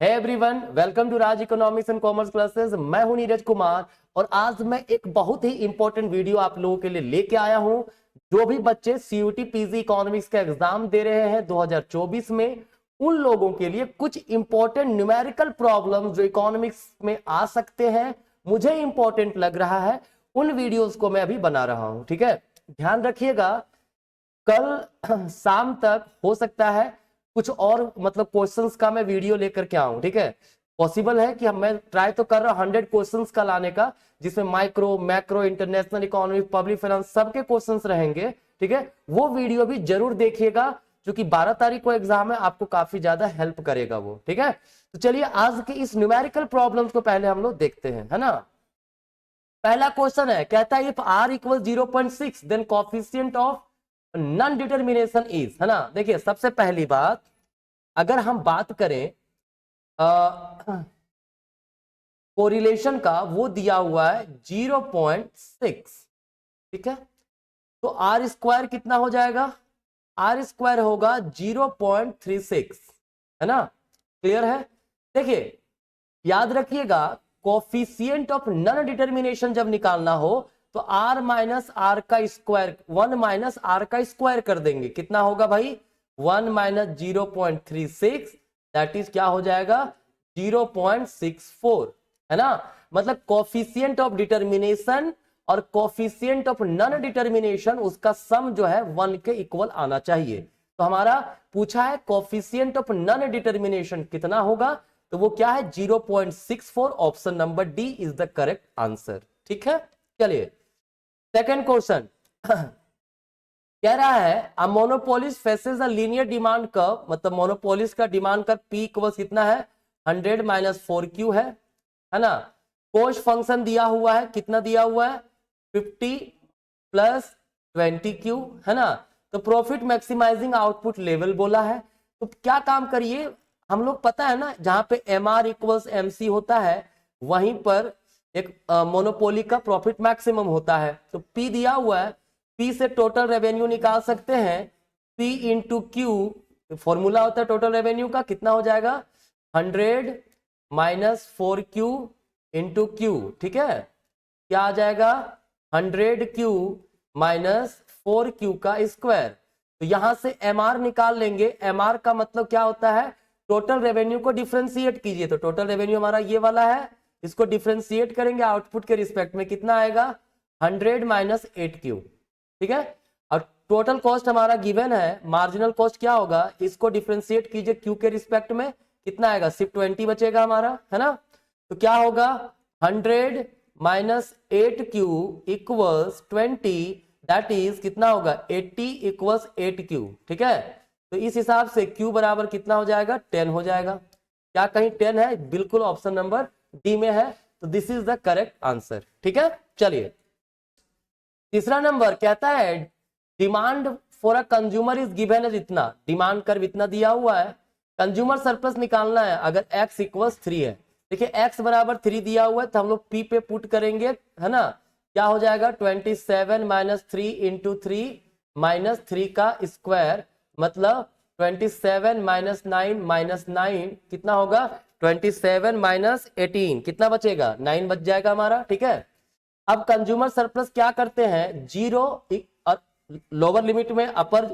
Hey everyone, welcome to Raj economics and commerce classes. मैं हूं नीरज कुमार और आज मैं एक बहुत ही इंपॉर्टेंट वीडियो आप लोगों के लिए लेके आया हूं। जो भी बच्चे सीयूटी पीजी इकोनॉमिक्स का एग्जाम दे रहे हैं 2024 में, उन लोगों के लिए कुछ इंपॉर्टेंट न्यूमेरिकल प्रॉब्लम जो इकोनॉमिक्स में आ सकते हैं, मुझे इंपॉर्टेंट लग रहा है, उन वीडियोस को मैं अभी बना रहा हूं। ठीक है, ध्यान रखिएगा। कल शाम तक हो सकता है कुछ और मतलब क्वेश्चंस का मैं वीडियो लेकर के आऊं। ठीक है, पॉसिबल है कि मैं ट्राई तो कर रहा हूं 100 क्वेश्चंस का लाने का, जिसमें micro macro international economy public finance सबके क्वेश्चंस रहेंगे। ठीक है, वो वीडियो भी जरूर देखिएगा, क्योंकि 12 तारीख को एग्जाम है, आपको काफी ज्यादा हेल्प करेगा वो। ठीक है, तो चलिए आज के इस न्यूमेरिकल प्रॉब्लम्स को पहले हम लोग देखते हैं, है ना। पहला क्वेश्चन है, कहता है if r equal 0.6 then coefficient of non determination is, है ना। देखिए सबसे पहली बात, अगर हम बात करें कोरिलेशन का, वो दिया हुआ है 0.6। ठीक है, तो आर स्क्वायर कितना हो जाएगा? आर स्क्वायर होगा 0.36, है ना। क्लियर है। देखिए याद रखिएगा, कोफिशिएंट ऑफ नॉन डिटर्मिनेशन जब निकालना हो तो r माइनस आर का स्क्वायर, 1 माइनस आर का स्क्वायर कर देंगे। कितना होगा भाई? 1 माइनस 0.36, दैट इज क्या हो जाएगा? 0.64, है ना। मतलब कोफिशिएंट ऑफ डिटर्मिनेशन और कोफिशिएंट ऑफ नॉन डिटर्मिनेशन, उसका सम जो है 1 के इक्वल आना चाहिए। तो हमारा पूछा है कोफिशिएंट ऑफ नॉन डिटर्मिनेशन कितना होगा, तो वो क्या है? 0.64। Option number D is the correct answer. ठीक है, चलिए सेकंड क्वेश्चन कह रहा है a monopolist faces a linear demand curve, मतलब मोनोपोलिस का डिमांड कर्व पी इक्वल्स कितना है? 100 माइनस 4Q है ना। कोस्ट फंक्शन दिया हुआ है, कितना दिया हुआ है? 50 प्लस 20Q, है ना। तो प्रॉफिट मैक्सिमाइजिंग आउटपुट लेवल बोला है, तो क्या काम करिए, हम लोग पता है ना, जहां पे MR इक्वल्स MC होता है, वहीं पर एक मोनोपोली का प्रॉफिट मैक्सिमम होता है। तो P दिया हुआ है, P से टोटल रेवेन्यू निकाल सकते हैं, P इंटू क्यू, फॉर्मूला होता है टोटल रेवेन्यू का, कितना हो जाएगा? 100 माइनस 4Q इंटू क्यू। ठीक है, क्या आ जाएगा? 100Q माइनस 4Q का स्क्वायर। तो यहां से MR निकाल लेंगे। MR का मतलब क्या होता है? टोटल रेवेन्यू को डिफ्रेंशिएट कीजिए, तो टोटल रेवेन्यू हमारा ये वाला है, इसको डिफ्रेंशिएट करेंगे आउटपुट के रिस्पेक्ट में, कितना आएगा? 100 माइनस 8Q। ठीक है, और टोटल कॉस्ट हमारा गिवन है, मार्जिनल कॉस्ट क्या होगा, इसको डिफ्रेंशिएट कीजिए क्यू के रिस्पेक्ट में, कितना आएगा? सिर्फ 20 बचेगा हमारा, है ना। तो क्या होगा? 100 minus 8Q equals 20, that is कितना होगा? 80 इक्वल्स 8Q। ठीक है, तो इस हिसाब से Q बराबर कितना हो जाएगा? 10 हो जाएगा। क्या कहीं 10 है? बिल्कुल ऑप्शन नंबर डी में है, तो this is the correct answer. ठीक है, चलिए तीसरा नंबर कहता है demand for a consumer is given as इतना, डिमांड कर्व इतना दिया हुआ है, कंज्यूमर सरप्लस निकालना है अगर x इक्वल्स 3 है। देखिए x बराबर 3 दिया हुआ है, तो हम लोग p पे पुट करेंगे, है ना। क्या हो जाएगा? 27 माइनस 3 इंटू 3 माइनस 3 का स्क्वायर, मतलब 27 माइनस 9 माइनस 9 कितना होगा? 27 माइनस 18, कितना बचेगा? 9 बच जाएगा हमारा। ठीक है, अब कंज्यूमर सरप्लस क्या करते हैं? जीरो और लोअर लिमिट में अपर,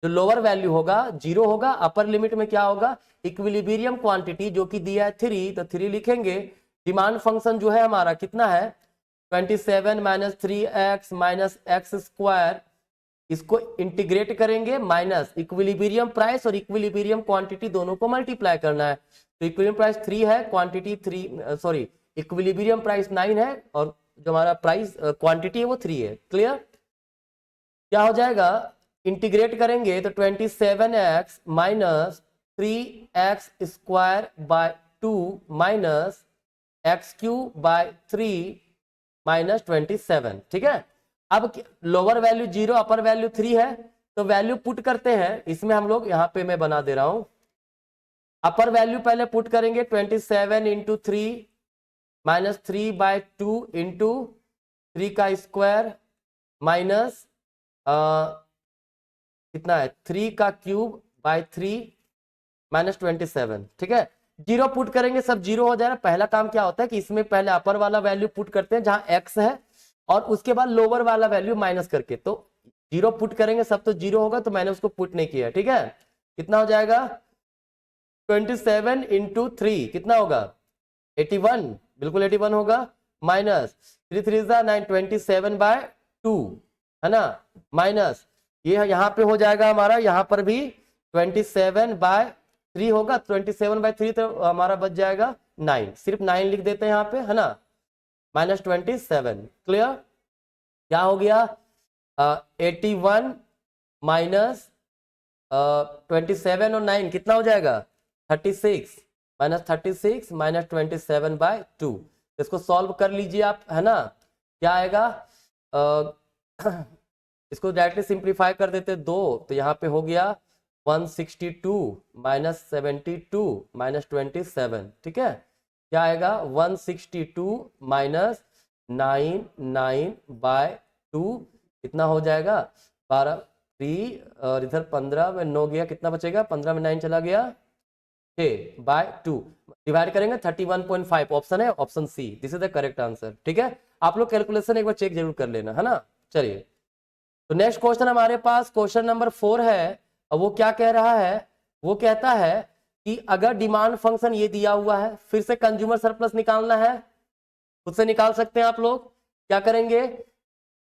जो लोअर वैल्यू होगा 0 होगा, अपर लिमिट में क्या होगा? इक्विलिब्रियम क्वांटिटी जो कि दिया है 3, तो 3 लिखेंगे। डिमांड फंक्शन जो है हमारा कितना है? 27 minus 3x minus x square, इसको इंटीग्रेट करेंगे, माइनस इक्विलिब्रियम प्राइस और इक्विलिब्रियम क्वांटिटी दोनों को मल्टीप्लाई करना है। तो इक्विलिब्रियम प्राइस 3 है, क्वांटिटी 3, सॉरी इक्विलिब्रियम प्राइस 9 है, और जो हमारा प्राइस क्वांटिटी है वो 3 है। क्लियर? क्या हो जाएगा? इंटीग्रेट करेंगे तो 27x minus 3x square by 2 minus x cube by 3 minus 27। ठीक है, अब लोअर वैल्यू 0, अपर वैल्यू 3 है, तो वैल्यू पुट करते हैं इसमें हम लोग, यहां पे मैं बना दे रहा हूं। अपर वैल्यू पहले पुट करेंगे 27 इंटू 3 माइनस 3 बाय 2 इंटू 3 का स्क्वायर माइनस कितना है? 3 का क्यूब बाय 3 माइनस 27। ठीक है, जीरो पुट करेंगे सब जीरो हो जाएगा। पहला काम क्या होता है कि इसमें पहले अपर वाला वैल्यू पुट करते हैं जहां एक्स है, और उसके बाद लोअर वाला वैल्यू माइनस करके, तो जीरो पुट करेंगे सब तो जीरो होगा, तो मैंने उसको पुट नहीं किया। ठीक है, कितना हो जाएगा 27 इंटू 3 कितना होगा 81, बिल्कुल 81 होगा, माइनस 3 3 9 27/2 है ना, माइनस ये यहाँ पे हो जाएगा हमारा, यहाँ पर भी 27/3 होगा, 27/3 तो हमारा बच जाएगा 9, सिर्फ 9 लिख देते हैं यहाँ पे है ना, माइनस 27। क्लियर, क्या हो गया 81 माइनस 27 और 9 कितना हो जाएगा 36, माइनस 36 माइनस 27/2। इसको सॉल्व कर लीजिए आप है ना, क्या आएगा इसको डायरेक्टली सिंप्लीफाई कर देते दो, तो यहाँ पे हो गया 162 माइनस 72 माइनस 27। ठीक है, क्या आएगा 162 माइनस 9/2 कितना हो जाएगा 12 3 और इधर 15 में 9 गया, कितना बचेगा 15 में 9 चला गया 6/2, डिवाइड करेंगे 31.5, ऑप्शन है option C, this is the correct answer. ठीक है, आप लोग कैलकुलेशन एक बार चेक जरूर कर लेना है ना। चलिए, तो नेक्स्ट क्वेश्चन हमारे पास क्वेश्चन नंबर 4 है, और वो क्या कह रहा है, वो कहता है कि अगर डिमांड फंक्शन ये दिया हुआ है, फिर से कंज्यूमर सरप्लस निकालना है, खुद से निकाल सकते हैं आप लोग। क्या करेंगे,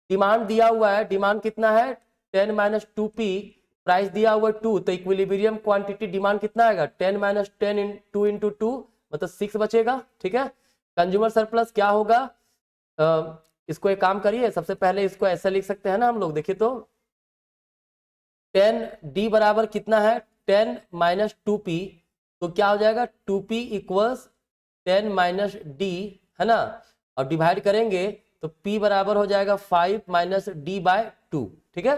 डिमांड दिया हुआ है, डिमांड कितना है 10 माइनस 2p, प्राइस दिया हुआ 2, तो इक्विलिब्रियम क्वांटिटी डिमांड कितना आएगा 10 माइनस 10 2 इंटू 2 मतलब 6 बचेगा। ठीक है, कंज्यूमर सरप्लस क्या होगा, इसको एक काम करिए, सबसे पहले इसको ऐसा लिख सकते हैं ना हम लोग, देखिए तो 10d बराबर कितना है 10 माइनस 2p, तो क्या हो जाएगा 2p इक्वल्स 10 माइनस d है ना, और डिवाइड करेंगे तो p बराबर हो जाएगा 5 माइनस d/2। ठीक है,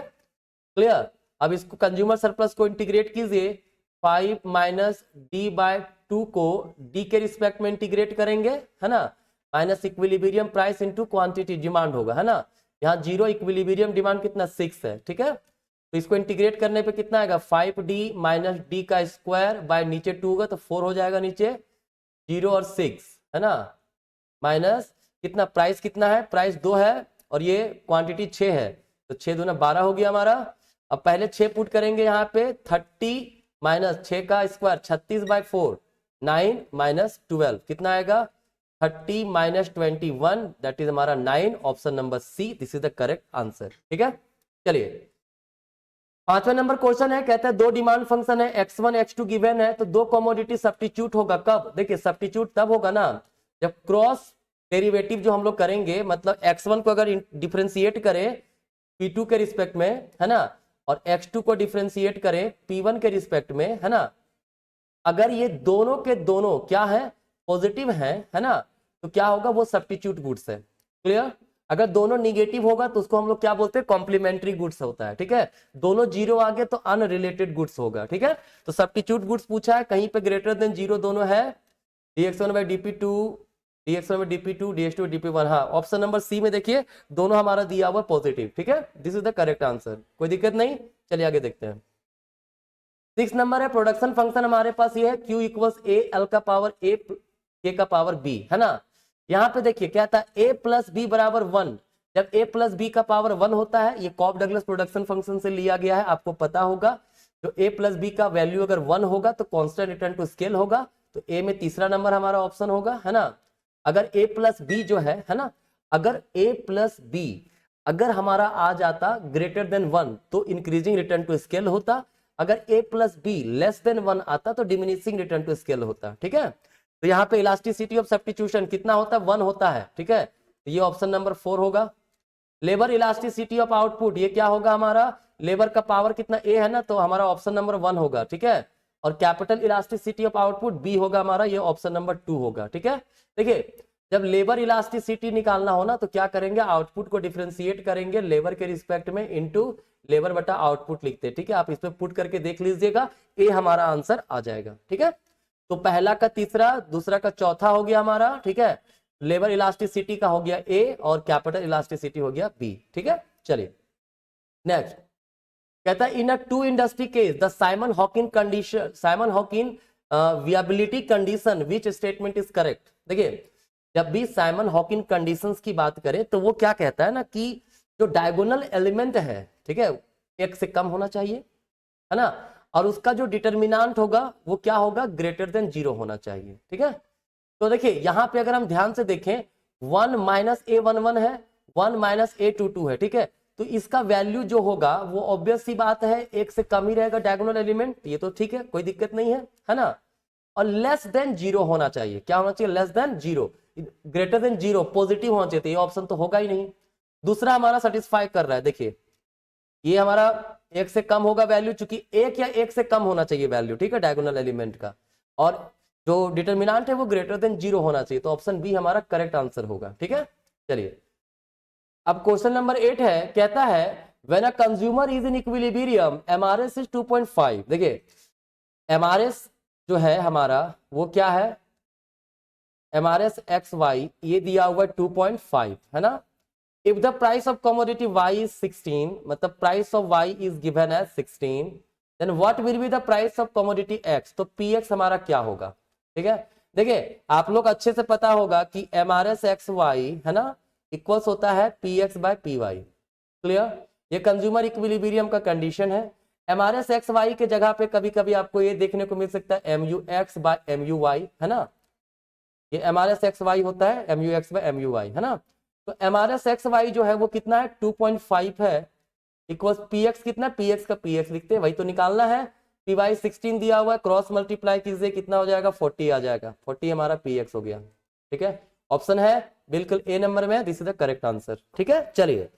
क्लियर। अब इसको कंज्यूमर सरप्लस को इंटीग्रेट कीजिए, 5 माइनस d/2 को d के रिस्पेक्ट में इंटीग्रेट करेंगे है ना, minus equilibrium price into quantity demand होगा है ना, यहाँ 0 इक्विलिब्रियम डिमांड कितना 6 है। ठीक है, तो इसको इंटीग्रेट करने पे कितना आएगा 5d माइनस d का स्क्वायर बाय नीचे 2 होगा तो 4 हो जाएगा, नीचे 0 और 6 है ना, माइनस कितना प्राइस कितना है, प्राइस 2 है और ये क्वांटिटी 6 है, तो 6 दूना 12 हो गया हमारा। अब पहले 6 पुट करेंगे यहाँ पे 30 माइनस 6 का स्क्वायर 36/4, 9 माइनस 12 कितना आएगा 30 माइनस 21, दैट इज हमारा 9, option number C, this is the correct answer. ठीक है, चलिए 5वां नंबर क्वेश्चन है, कहता है दो डिमांड फंक्शन है x1 x2 गिवन है, तो दो कमोडिटी सब्स्टिट्यूट होगा कब, देखिए सब्स्टिट्यूट तब होगा ना जब क्रॉस डेरिवेटिव जो हम लोग करेंगे, मतलब x1 को अगर डिफरेंशिएट करें p2 के रिस्पेक्ट में है ना, और x2 को डिफरेंशिएट करें p1 के रिस्पेक्ट में है ना, अगर ये दोनों के दोनों क्या है पॉजिटिव है ना, तो क्या होगा वो सब्स्टिट्यूट गुड्स है। क्लियर, अगर दोनों निगेटिव होगा तो उसको हम लोग क्या बोलते हैं कॉम्प्लीमेंट्री गुड्स होता है। ठीक है, दोनों जीरो आ गए तो अनरिलेटेड गुड्स होगा। ठीक है, तो सब्स्टिट्यूट गुड्स पूछा है, कहीं पे ग्रेटर देन जीरो दोनों है, dx1/dp2 dx1/dp2 dx2/dp1, हाँ ऑप्शन नंबर सी में देखिए दोनों हमारा दिया हुआ पॉजिटिव। ठीक है, this is the correct answer, कोई दिक्कत नहीं। चलिए आगे देखते हैं, 6 नंबर है, प्रोडक्शन फंक्शन हमारे पास ये है q इक्वल्स a l का पावर a k का पावर b है ना, यहाँ पे देखिए क्या था a प्लस बी बराबर 1, जब a प्लस बी का पावर 1 होता है, ये कॉफ डगलस प्रोडक्शन फंक्शन से लिया गया है, आपको पता होगा जो a प्लस बी का वैल्यू अगर 1 होगा तो कांस्टेंट रिटर्न टू स्केल होगा, तो a में तीसरा नंबर हमारा ऑप्शन होगा है ना। अगर a प्लस बी जो है ना, अगर a प्लस बी अगर हमारा आ जाता ग्रेटर देन 1 तो इंक्रीजिंग रिटर्न टू स्केल होता, अगर a plus be less than 1 आता तो डिमिनिशिंग रिटर्न टू स्केल होता। ठीक है, तो यहाँ पे इलास्टिसिटी ऑफ सब्स्टिट्यूशन कितना होता है 1 होता है। ठीक है, तो ये ऑप्शन नंबर 4 होगा। लेबर इलास्टिसिटी ऑफ आउटपुट ये क्या होगा हमारा, लेबर का पावर कितना a है ना, तो हमारा ऑप्शन नंबर 1 होगा। ठीक है, और capital elasticity of output b होगा हमारा, ये ऑप्शन नंबर 2 होगा। ठीक है, देखिए जब लेबर इलास्टिसिटी निकालना हो ना तो क्या करेंगे, आउटपुट को डिफरेंशिएट करेंगे लेबर के रिस्पेक्ट में इनटू लेबर बटा आउटपुट लिखते हैं। ठीक है, आप इस पे पुट करके देख लीजिएगा, ए हमारा आंसर आ जाएगा। ठीक है, तो पहला का तीसरा, दूसरा का चौथा हो गया हमारा। ठीक है, लेबर इलास्टिसिटी का हो गया ए और कैपिटल इलास्टिसिटी हो गया बी। ठीक है, चलिए नेक्स्ट कहता है in a two industry case the Simon Hawkins condition, Simon Hawkins viability condition which statement is correct. देखिए जब भी साइमन हॉकिंग कंडीशंस की बात करें तो वो क्या कहता है ना कि जो डायगोनल एलिमेंट है, ठीक है, एक से कम होना चाहिए, है ना, और उसका जो डिटर्मिनेंट होगा वो क्या होगा, ग्रेटर देन 0 होना चाहिए। ठीक है, तो देखिए यहां पे अगर हम ध्यान से देखें 1 माइनस A11 है, 1 माइनस A22 है, ठीक है, तो इसका वैल्यू जो होगा वो ऑब्वियस सी बात है एक से कम ही रहेगा डायगोनल एलिमेंट, ये तो ठीक है, कोई दिक्कत नहीं है ना, और लेस देन 0 होना चाहिए। क्या होना चाहिए, less than 0, greater than 0 positive होना चाहिए, तो ये ऑप्शन तो होगा ही नहीं। दूसरा हमारा सेटिस्फाई कर रहा है, देखिए ये हमारा एक से कम होगा वैल्यू, चूंकि एक या एक से कम होना चाहिए वैल्यू, ठीक है, डायगोनल एलिमेंट का, और जो डिटर्मिनेंट है वो ग्रेटर देन 0 होना चाहिए, तो ऑप्शन बी हमारा करेक्ट आंसर होगा। ठीक है, चलिए अब क्वेश्चन नंबर 8 है, कहता है when a consumer is in equilibrium MRS is 2.5। देखिए एमआरएस जो है हमारा वो क्या है, एमआरएस एक्स वाई ये दिया हुआ 2.5 है ना। If the price of commodity y is 16, मतलब price of y is given as 16, then what will be the price of commodity x, तो px हमारा क्या होगा। ठीक है, देखिए आप लोग अच्छे से पता होगा कि एमआरएस एक्स वाई है ना इक्वल्स होता है px बाय py। क्लियर, ये कंज्यूमर इक्विलिब्रियम का कंडीशन है। एमआरएस एक्स वाई के जगह पे कभी कभी आपको ये देखने को मिल सकता है mu(x बाय mu(y) है ना, ये एमआरएस एक्स वाई होता है mu(x बाय mu(y) है ना। तो एमआरएस एक्स वाई जो है वो कितना है 2.5 है, इक्वल्स px कितना, px का px लिखते हैं, वही तो निकालना है। py 16 दिया हुआ है, क्रॉस मल्टीप्लाई कीजिए कितना हो जाएगा 40 आ जाएगा, 40 हमारा px हो गया। ठीक है, ऑप्शन है बिल्कुल ए नंबर में, this is the correct answer. ठीक है, चलिए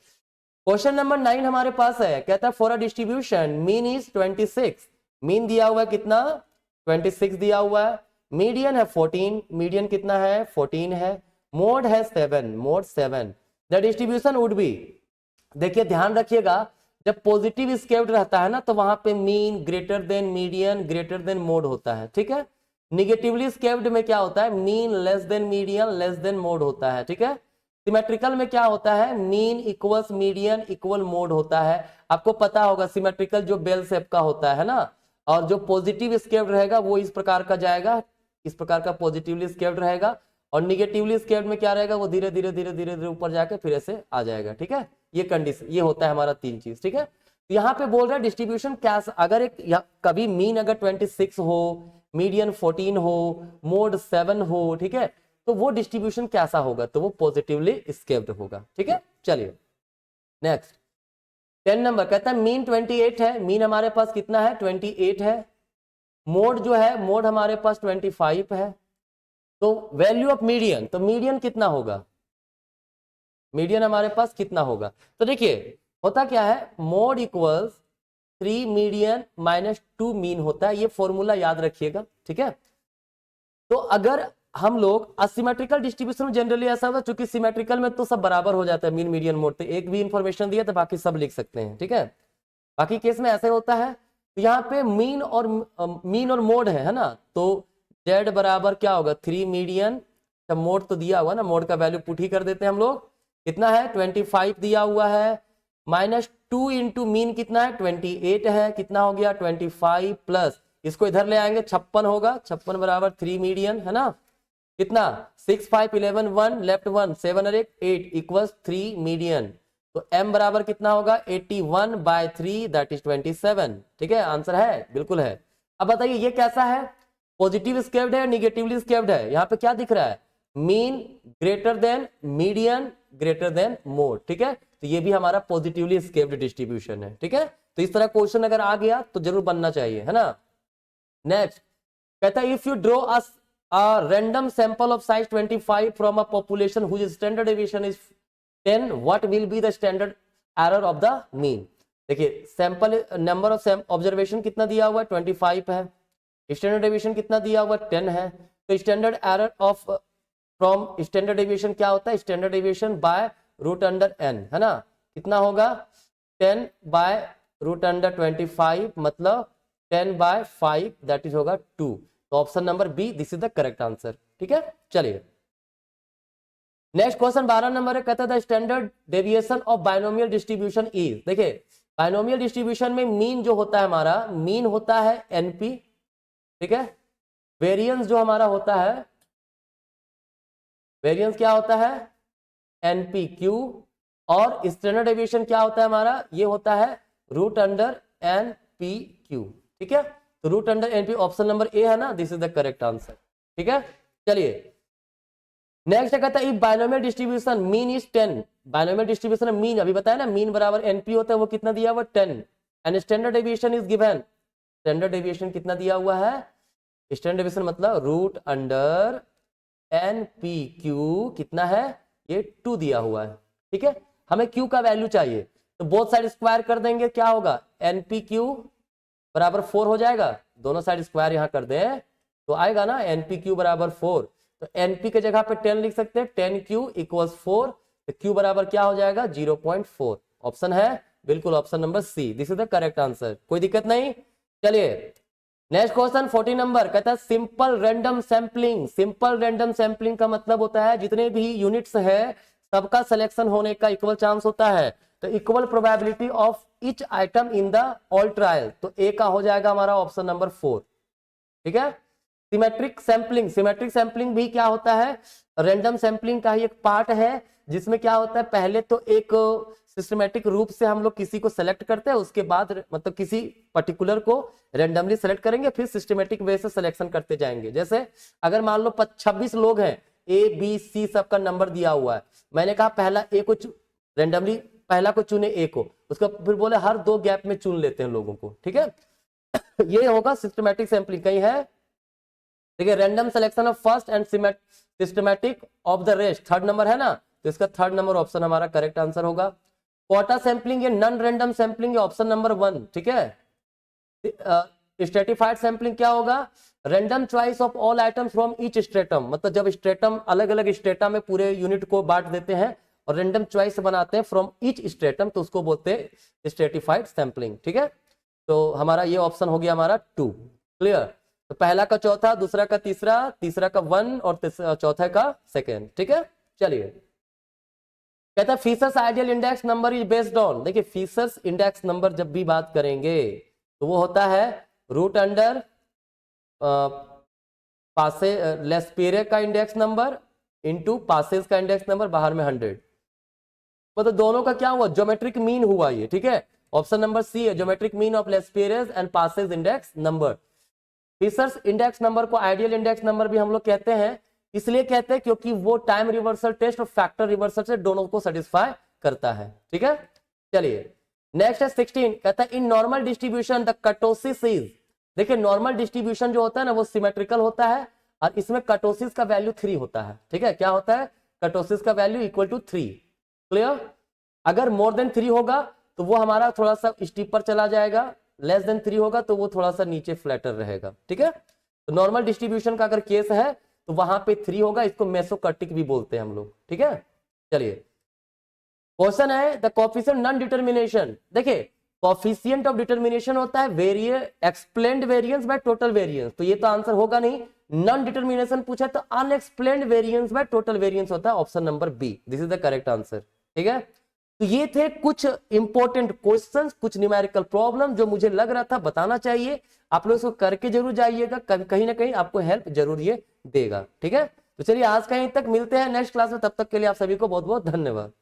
क्वेश्चन नंबर 9 हमारे पास है, कहता है for a distribution mean is 26, mean दिया हुआ है कितना 26 दिया हुआ है, मीडियन है 14, मीडियन कितना है 14 है, मोड है 7, mode 7, the distribution would be. देखिए ध्यान रखिएगा जब पॉजिटिव स्केल्ड रहता है ना तो वहां पे mean greater than median greater than mode होता है। ठीक है, निगेटिवली स्केल्ड में क्या होता है, mean less than median less than mode होता है। ठीक है, सिमेट्रिकल में क्या होता है, mean equals median equal mode होता है। आपको पता होगा सिमेट्रिकल जो बेल शेप का होता है ना, और जो पॉजिटिव स्केल्ड रहेगा वो इस प्रकार का जाएगा, इस प्रकार का पॉजिटिवली स्केल्ड रहेगा, और निगेटिवली स्केल्ड में क्या रहेगा वो धीरे धीरे धीरे धीरे धीरे ऊपर जाके फिर ऐसे आ जाएगा। ठीक है, ये कंडीशन ये होता है हमारा 3 चीज। ठीक है, तो यहाँ पे बोल रहा है डिस्ट्रीब्यूशन क्या, अगर एक कभी मीन अगर 26 हो, मीडियन 14 हो, मोड 7 हो, ठीक है, तो वो डिस्ट्रीब्यूशन कैसा होगा, तो वो पॉजिटिवली स्केल्ड होगा। ठीक है, चलिए नेक्स्ट 10 नंबर कहता है मीन 28 है, मीन हमारे पास कितना है 28 है, मोड जो है मोड हमारे पास 25 है, तो वैल्यू ऑफ मीडियन, तो मीडियन कितना होगा, मीडियन हमारे पास कितना होगा, तो देखिए होता क्या है mode equals 3 median minus 2 mean होता है, ये फॉर्मूला याद रखिएगा। ठीक है, तो अगर हम लोग असिमेट्रिकल डिस्ट्रीब्यूशन में जनरली ऐसा होता है, चूंकि सिमेट्रिकल में तो सब बराबर हो जाता है मीन मीडियन मोड, तो एक भी इंफॉर्मेशन दिया तो बाकी सब लिख सकते हैं। ठीक है, बाकी केस में ऐसे होता है, तो यहाँ पे मीन और मोड है ना, तो जेड बराबर क्या होगा 3 मीडियन, तब मोड तो दिया हुआ ना, मोड का वैल्यू पुट ही कर देते हैं हम लोग, कितना है 25 दिया हुआ है, माइनस 2 इंटू मीन कितना है 28 है, कितना हो गया 25 प्लस इसको इधर ले आएंगे 56 होगा, 56 बराबर 3 मीडियन है ना, कितना 6 5 11 1 लेफ्ट 1 7 और 8 इक्वल्स 3 मीडियन, तो m बराबर कितना होगा 81 बाय 3 दैट इज 27। ठीक है, आंसर है बिल्कुल है। अब बताइए ये कैसा है, पॉजिटिव स्केल्ड है निगेटिवली स्केल्ड है, यहाँ पे क्या दिख रहा है mean greater than median greater than mode. ठीक है, तो ये भी हमारा पॉजिटिवली स्केल्ड डिस्ट्रीब्यूशन है। ठीक है, तो इस तरह क्वेश्चन अगर आ गया तो जरूर बनना चाहिए, है ना। नेक्स्ट कहता है if you draw a random sample of size 25 from a population whose standard deviation is 10, what will be the standard error of the mean। देखिए सैंपल नंबर ऑफ ऑब्जर्वेशन कितना दिया हुआ है 25 है, स्टैंडर्ड डेविएशन कितना दिया हुआ 10 है, तो standard error of from standard deviation क्या होता है, standard deviation by root under n है ना, कितना होगा 10 बाय रूट अंडर 25 मतलब 10 बाय 5 दैट इज होगा 2, तो option number B this is the correct answer. ठीक है, चलिए नेक्स्ट क्वेश्चन 12 नंबर है, कहता है standard deviation of binomial distribution is. देखिए बाइनोमियल डिस्ट्रीब्यूशन में मीन जो होता है हमारा मीन होता है एनपी, ठीक है, वेरिएंस जो हमारा होता है, वेरिएंस क्या होता है, एनपीक्यू, और स्टैंडर्ड डेविएशन क्या होता है हमारा, ये होता है रूट अंडर एनपीक्यू। ठीक है, तो root under NP option number A है ना, this is the correct answer. ठीक है, चलिए नेक्स्ट कहता है binomial distribution mean is 10। Binomial distribution mean अभी बताया ना, मीन बराबर एनपी होता है, वो कितना दिया हुआ 10, and standard deviation is given. Standard deviation कितना दिया हुआ है, स्टैंडर्ड डेविएशन मतलब रूट अंडर एनपीक्यू कितना है, ये 2 दिया हुआ है। ठीक है, हमें क्यू का वैल्यू चाहिए, तो बोथ साइड स्क्वायर कर देंगे, क्या होगा एनपीक्यू बराबर 4 हो जाएगा, दोनों साइड स्क्वायर यहां कर दें तो आएगा ना एनपीक्यू बराबर 4। तो एनपी के जगह पे 10 लिख सकते हैं, 10q इक्वल्स 4, तो q बराबर क्या हो जाएगा 0.4। ऑप्शन है बिल्कुल option number C, this is the correct answer, कोई दिक्कत नहीं। चलिए नेक्स्ट क्वेश्चन 40 नंबर कहता है simple random sampling. Simple random sampling का मतलब होता है जितने भी यूनिट्स है सबका सिलेक्शन होने का इक्वल चांस होता है, तो equal probability of each item in the all trial, तो ए का हो जाएगा हमारा ऑप्शन नंबर 4। ठीक है, सिमेट्रिक सैंपलिंग, सिमेट्रिक सैंपलिंग भी क्या होता है, रैंडम सैंपलिंग का ही एक पार्ट है, जिसमें क्या होता है पहले तो एक सिस्टमेटिक रूप से हम लोग किसी को सेलेक्ट करते हैं, उसके बाद मतलब किसी पर्टिकुलर को रैंडमली सेलेक्ट करेंगे, फिर सिस्टमेटिक वे से सिलेक्शन करते जाएंगे। जैसे अगर मान लो 26 लोग हैं, ए बी सी सबका नंबर दिया हुआ है, मैंने कहा पहला ए को रैंडमली पहला को चुने ए को, उसका फिर बोले हर 2 गैप में चुन लेते हैं लोगों को। ठीक है, ये होगा सिस्टमेटिक सैंपलिंग। कहीं है देखिए random selection of first and systematic of the rest, 3rd number है ना, तो इसका 3rd नंबर ऑप्शन हमारा करेक्ट आंसर होगा। क्वार्टर सैंपलिंग या non random sampling option number 1। ठीक है, स्ट्रेटिफाइड सैंपलिंग क्या होगा, random choice of all item from each stratum, मतलब जब स्ट्रेटम अलग अलग स्ट्रेटा में पूरे यूनिट को बांट देते हैं और रैंडम चॉइस बनाते हैं फ्रॉम ईच स्ट्रेटम, तो उसको बोलते हैं स्ट्रेटिफाइड सैंपलिंग। ठीक है, तो हमारा ये ऑप्शन हो गया हमारा 2। क्लियर, तो पहला का चौथा, दूसरा का तीसरा, तीसरा का 1 और चौथा का 2nd। ठीक है, चलिए कहता है Fisher's ideal index number is based on, देखिए फिशर्स इंडेक्स नंबर जब भी बात करेंगे तो वो होता है रूट अंडर पासे लेस्पेरे का इंडेक्स नंबर इनटू पासेस का इंडेक्स नंबर, बाहर में 100, मतलब दोनों का क्या हुआ ज्योमेट्रिक मीन हुआ ये। ठीक है, ऑप्शन नंबर सी है geometric mean of Laspeyres and Paasche's index number. Fisher's index number को आइडियल इंडेक्स नंबर भी हम लोग कहते हैं, इसलिए कहते हैं क्योंकि वो टाइम रिवर्सल टेस्ट और फैक्टर रिवर्सल से दोनों को सेटिस्फाई करता है। ठीक है, चलिए नेक्स्ट है 16 कहता है in normal distribution the kurtosis is, देखिए नॉर्मल डिस्ट्रीब्यूशन जो होता है ना वो सिमेट्रिकल होता है और इसमें कर्टोसिस का वैल्यू 3 होता है। ठीक है, क्या होता है कर्टोसिस का वैल्यू इक्वल टू 3। क्लियर, अगर मोर देन 3 होगा तो वो हमारा थोड़ा सा स्टीपर चला जाएगा, लेस देन 3 होगा तो वो थोड़ा सा नीचे फ्लैटर रहेगा। ठीक है, तो नॉर्मल डिस्ट्रीब्यूशन का अगर केस है तो वहां पे 3 होगा, इसको मेसोकर्टिक भी बोलते हैं हम लोग। ठीक है, चलिए क्वेश्चन है द कोएफिशिएंट नॉन डिटरमिनेशन, देखिए कोएफिशिएंट ऑफ डिटरमिनेशन होता है explained variance by total variance, तो ये तो आंसर होगा नहीं। नॉन डिटरमिनेशन पूछा तो unexplained variance by total variance होता है, option number B, this is the correct answer. ठीक है, तो ये थे कुछ इंपॉर्टेंट क्वेश्चंस, कुछ न्यूमेरिकल प्रॉब्लम जो मुझे लग रहा था बताना चाहिए, आप लोग इसको करके जरूर जाइएगा, कहीं ना कहीं आपको हेल्प जरूर ये देगा। ठीक है, तो चलिए आज कहीं तक मिलते हैं नेक्स्ट क्लास में, तब तक के लिए आप सभी को बहुत बहुत धन्यवाद।